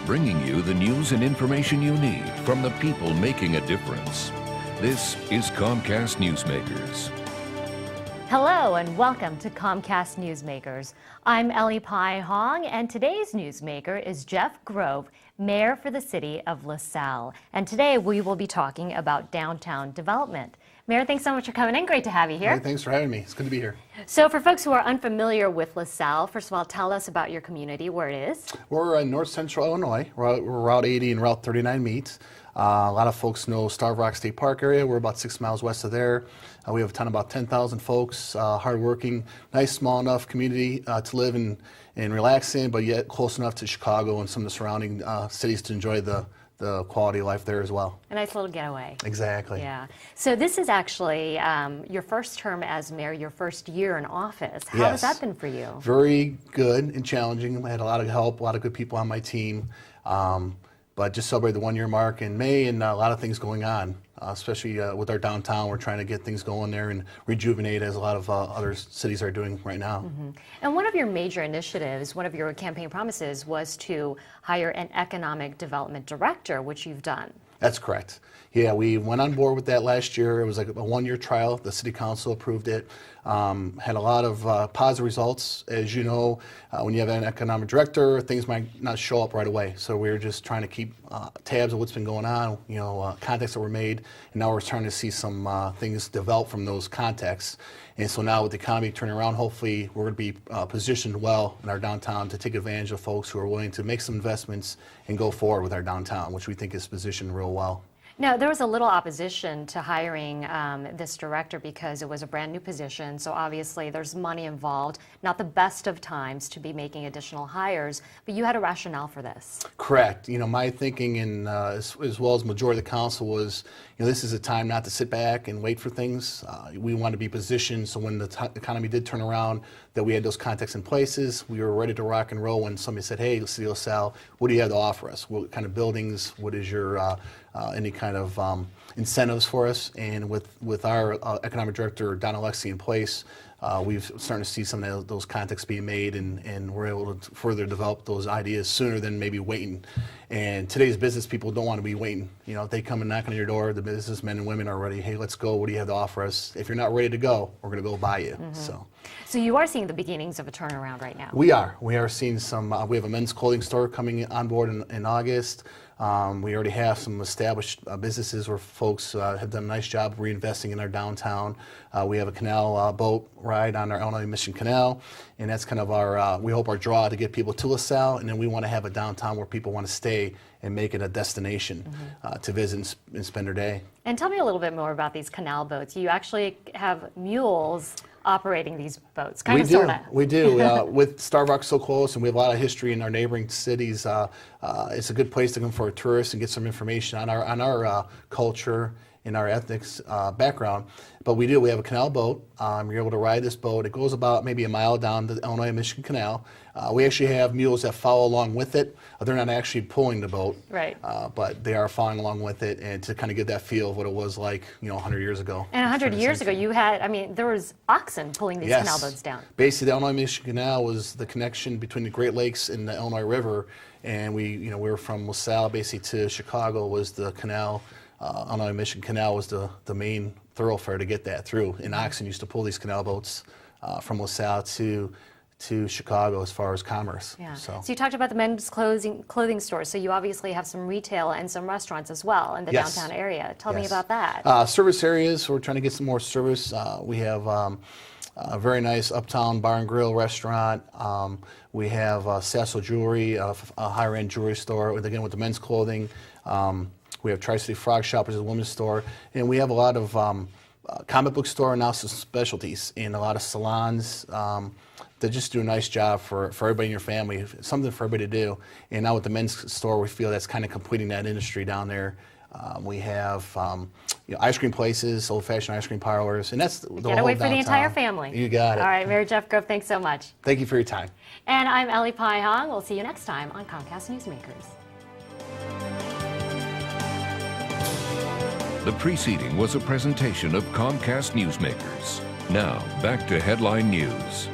bringing you the news and information you need from the people making a difference. This is Comcast Newsmakers. Hello and welcome to Comcast Newsmakers. I'm Ellie Pai Hong, and today's newsmaker is Jeff Grove, Mayor for the City of LaSalle. And today we will be talking about downtown development. Mayor, thanks so much for coming in. Great to have you here. Hey, thanks for having me. It's good to be here. So for folks who are unfamiliar with LaSalle, first of all, tell us about your community, where it is. We're in north central Illinois. We're Route 80 and Route 39 meet. A lot of folks know Starved Rock State Park area. We're about 6 miles west of there. We have about 10,000 folks, hardworking, nice, small enough community to live in and relax in, but yet close enough to Chicago and some of the surrounding cities to enjoy the quality of life there as well. A nice little getaway. Exactly. Yeah. So this is actually your first term as mayor, your first year in office. How has that been for you? Very good and challenging. I had a lot of help, a lot of good people on my team. But just celebrated the 1 year mark in May, and a lot of things going on, especially with our downtown. We're trying to get things going there and rejuvenate, as a lot of other cities are doing right now. Mm-hmm. And one of your major initiatives, one of your campaign promises, was to hire an economic development director, which you've done. That's correct. Yeah, we went on board with that last year. It was like a 1 year trial. The city council approved it. Had a lot of positive results. As you know, when you have an economic director, things might not show up right away. So we were just trying to keep tabs of what's been going on, contacts that were made, and now we're starting to see some things develop from those contacts. And so now with the economy turning around, hopefully we're going to be positioned well in our downtown to take advantage of folks who are willing to make some investments and go forward with our downtown, which we think is positioned real well. Now, there was a little opposition to hiring this director because it was a brand new position, so obviously there's money involved, not the best of times to be making additional hires, but you had a rationale for this. Correct. My thinking, and as well as majority of the council, was this is a time not to sit back and wait for things. We want to be positioned so when the economy did turn around, that we had those contacts in places. We were ready to rock and roll when somebody said, hey, City of LaSalle, what do you have to offer us? What kind of buildings? What is your any kind of incentives for us? And with our economic director, Don Alexi, in place, we've starting to see some of those contacts being made, and we're able to further develop those ideas sooner than maybe waiting. And today's business people don't want to be waiting. They come and knock on your door, the businessmen and women are ready. Hey, let's go. What do you have to offer us? If you're not ready to go, we're going to go buy you. Mm-hmm. So you are seeing the beginnings of a turnaround right now. We are seeing some. We have a men's clothing store coming on board in August. We already have some established businesses where folks have done a nice job reinvesting in our downtown. We have a canal boat ride on our Illinois-Michigan Canal, and that's kind of our, we hope, our draw to get people to LaSalle, and then we want to have a downtown where people want to stay and make it a destination to visit and spend their day. And tell me a little bit more about these canal boats. You actually have mules operating these boats, kind of, sort of. We do. With Starved Rock so close, and we have a lot of history in our neighboring cities, it's a good place to come for a tourist and get some information on our culture and our ethnics background. But we have a canal boat. You're able to ride this boat. It goes about maybe a mile down the Illinois-Michigan Canal. We actually have mules that follow along with it. They're not actually pulling the boat, right? But they are following along with it, and to kind of get that feel of what it was like, 100 years ago. And 100 years ago, you had, there was oxen pulling these canal boats down. Basically, the Illinois-Michigan Canal was the connection between the Great Lakes and the Illinois River, and we were from LaSalle basically to Chicago was the canal. Illinois-Michigan Canal was the main thoroughfare to get that through, and oxen used to pull these canal boats from LaSalle to Chicago as far as commerce. Yeah. So you talked about the men's clothing stores, so you obviously have some retail and some restaurants as well in the downtown area. Tell me about that. Service areas, we're trying to get some more service. We have a very nice uptown bar and grill restaurant. We have Sasso Jewelry, a higher-end jewelry store, again with the men's clothing. We have Tri-City Frog Shop, which is a women's store, and we have a lot of comic book store and now some specialties, and a lot of salons that just do a nice job for everybody in your family, something for everybody to do. And now with the men's store, we feel that's kind of completing that industry down there. We have ice cream places, old-fashioned ice cream parlors, and that's the whole Getaway for downtown. the entire family. You got it. All right, Mayor Jeff Grove, thanks so much. Thank you for your time. And I'm Ellie Pai Hong. We'll see you next time on Comcast Newsmakers. The preceding was a presentation of Comcast Newsmakers. Now, back to headline news.